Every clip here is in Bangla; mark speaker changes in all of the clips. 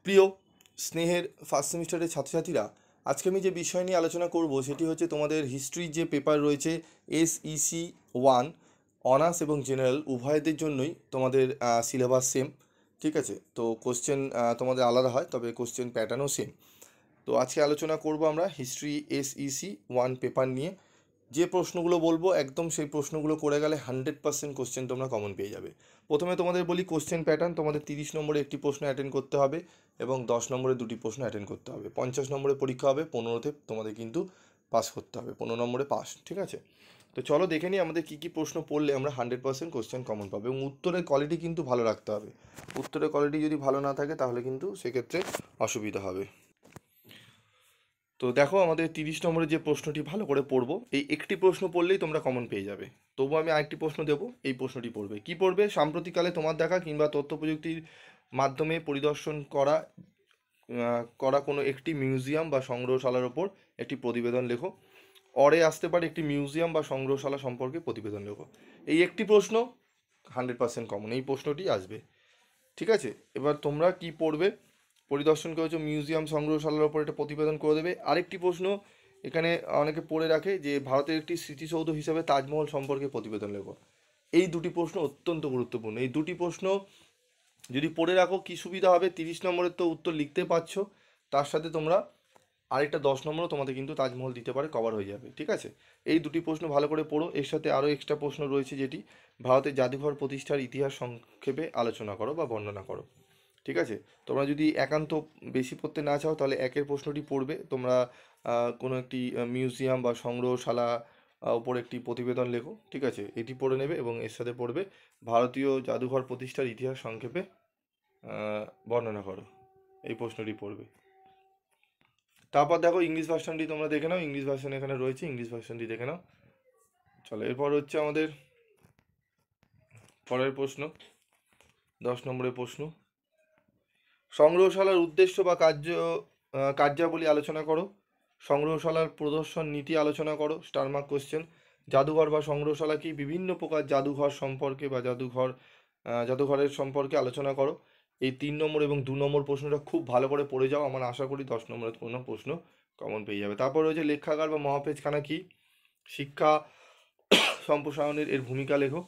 Speaker 1: প্রিয় স্নেহের ফার্স্ট সেমিস্টারের ছাত্রছাত্রীরা, আজকে আমি যে বিষয় নিয়ে আলোচনা করব সেটি হচ্ছে তোমাদের হিস্ট্রির যে পেপার রয়েছে SEC 1 অনার্স এবং জেনারেল উভয়দের জন্যই তোমাদের সিলেবাস সেম। ঠিক আছে, তো কোশ্চেন তোমাদের আলাদা হয়, তবে কোশ্চেন প্যাটার্নও সেম। তো আজকে আলোচনা করব আমরা হিস্ট্রি SEC 1 পেপার নিয়ে। যে প্রশ্নগুলো বলবো একদম সেই প্রশ্নগুলো করে গেলে 100% কোশ্চেন তোমরা কমন পেয়ে যাবে। প্রথমে তোমাদের বলি কোশ্চেন প্যাটার্ন। তোমাদের 30 নম্বরে একটি প্রশ্ন অ্যাটেন্ড করতে হবে এবং 10 নম্বরে দুটি প্রশ্ন অ্যাটেন্ড করতে হবে। 50 নম্বরে পরীক্ষা হবে, 15তে তোমাদের কিন্তু পাস করতে হবে, 15 নম্বরে পাস। ঠিক আছে, তো চলো দেখে নিই আমাদের কী কী প্রশ্ন পড়লে আমরা 100% কোশ্চেন কমন পাবো। এবং উত্তরের কোয়ালিটি কিন্তু ভালো রাখতে হবে। উত্তরের কোয়ালিটি যদি ভালো না থাকে তাহলে কিন্তু সেক্ষেত্রে অসুবিধা হবে। তো দেখো, আমাদের 30 নম্বরের যে প্রশ্নটি ভালো করে পড়বো, এই একটি প্রশ্ন পড়লেই তোমরা কমন পেয়ে যাবে। তবু আমি আরেকটি প্রশ্ন দেবো, এই প্রশ্নটি পড়বে। কি পড়বে? সাম্প্রতিককালে তোমার দেখা কিংবা তথ্য প্রযুক্তির মাধ্যমে পরিদর্শন করা কোনো একটি মিউজিয়াম বা সংগ্রহশালার ওপর একটি প্রতিবেদন লেখো। অরে আসতে পারে একটি মিউজিয়াম বা সংগ্রহশালা সম্পর্কে প্রতিবেদন লেখো। এই একটি প্রশ্ন 100% কমন, এই প্রশ্নটি আসবে। ঠিক আছে, এবার তোমরা কি পড়বে? পরিদর্শন করেছো মিউজিয়াম সংগ্রহশালার ওপর একটা প্রতিবেদন করে দেবে। আরেকটি প্রশ্ন এখানে অনেকে পড়ে রাখে যে ভারতের একটি স্মৃতিসৌধ হিসাবে তাজমহল সম্পর্কে প্রতিবেদন লেখো। এই দুটি প্রশ্ন অত্যন্ত গুরুত্বপূর্ণ। এই দুটি প্রশ্ন যদি পড়ে রাখো কি সুবিধা হবে, 30 নম্বরের তো উত্তর লিখতে পারছো, তার সাথে তোমরা আরেকটা 10 নম্বরও তোমাদের কিন্তু তাজমহল দিতে পারে, কভার হয়ে যাবে। ঠিক আছে, এই দুটি প্রশ্ন ভালো করে পড়ো। এর সাথে আরও এক্সট্রা প্রশ্ন রয়েছে, যেটি ভারতের জাদুঘর প্রতিষ্ঠার ইতিহাস সংক্ষেপে আলোচনা করো বা বর্ণনা করো। ঠিক আছে, তোমরা যদি একান্ত বেশি পড়তে না চাও তাহলে একের প্রশ্নটি পড়বে। তোমরা কোনো একটি মিউজিয়াম বা সংগ্রহশালা ওপর একটি প্রতিবেদন লেখো। ঠিক আছে, এটি পড়ে নেবে এবং এর সাথে পড়বে ভারতীয় জাদুঘর প্রতিষ্ঠার ইতিহাস সংক্ষেপে বর্ণনা করো, এই প্রশ্নটি পড়বে। তারপর দেখো ইংলিশ ভার্সনটি তোমরা দেখে নাও। ইংলিশ ভার্সন এখানে রয়েছে, ইংলিশ ভার্সনটি দেখে নাও। চলো, এরপর হচ্ছে আমাদের পরের প্রশ্ন, 10 নম্বরের প্রশ্ন। সংগ্রহশালার উদ্দেশ্য বা কার্যাবলী আলোচনা করো। সংগ্রহশালার প্রদর্শন নীতি আলোচনা করো। Star mark question. জাদুঘর বা সংগ্রহশালা কি? বিভিন্ন প্রকার জাদুঘর সম্পর্কে বা জাদুঘরের সম্পর্কে আলোচনা করো। এই 3 নম্বর এবং 2 নম্বর প্রশ্নটা খুব ভালো করে পড়ে যাও, আমার আশা করি 10 নম্বরের কোনো প্রশ্ন কমন পেয়ে যাবে। তারপর রয়েছে লেখাগার বা মহাপেজখানা কি? শিক্ষা সম্প্রসারণের এর ভূমিকা লেখো।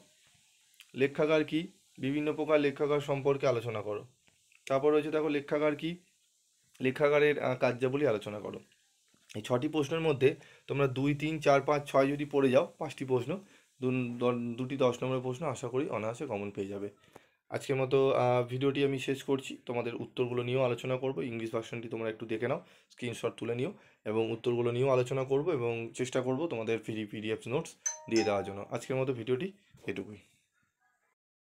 Speaker 1: লেখাগার কি? বিভিন্ন প্রকার লেখাগার সম্পর্কে আলোচনা করো। তারপর রয়েছে দেখো লেখাগার কি? লেখাগারের কার্যাবলী আলোচনা করো। এই 6টি প্রশ্নের মধ্যে তোমরা 2, 3, 4, 5, 6 যদি পড়ে যাও, 5টি প্রশ্ন, দুটি 10 নম্বরের প্রশ্ন আশা করি অনায়াসে কমন পেয়ে যাবে। আজকের মতো ভিডিওটি আমি শেষ করছি। তোমাদের উত্তরগুলো নিয়েও আলোচনা করব। ইংলিশ ভার্সনটি তোমরা একটু দেখে নাও, স্ক্রিনশট তুলে নিও, এবং উত্তরগুলো নিয়েও আলোচনা করব এবং চেষ্টা করব তোমাদের ফ্রি PDF নোটস দিয়ে দেওয়ার জন্য। আজকের মতো ভিডিওটি এটুকুই।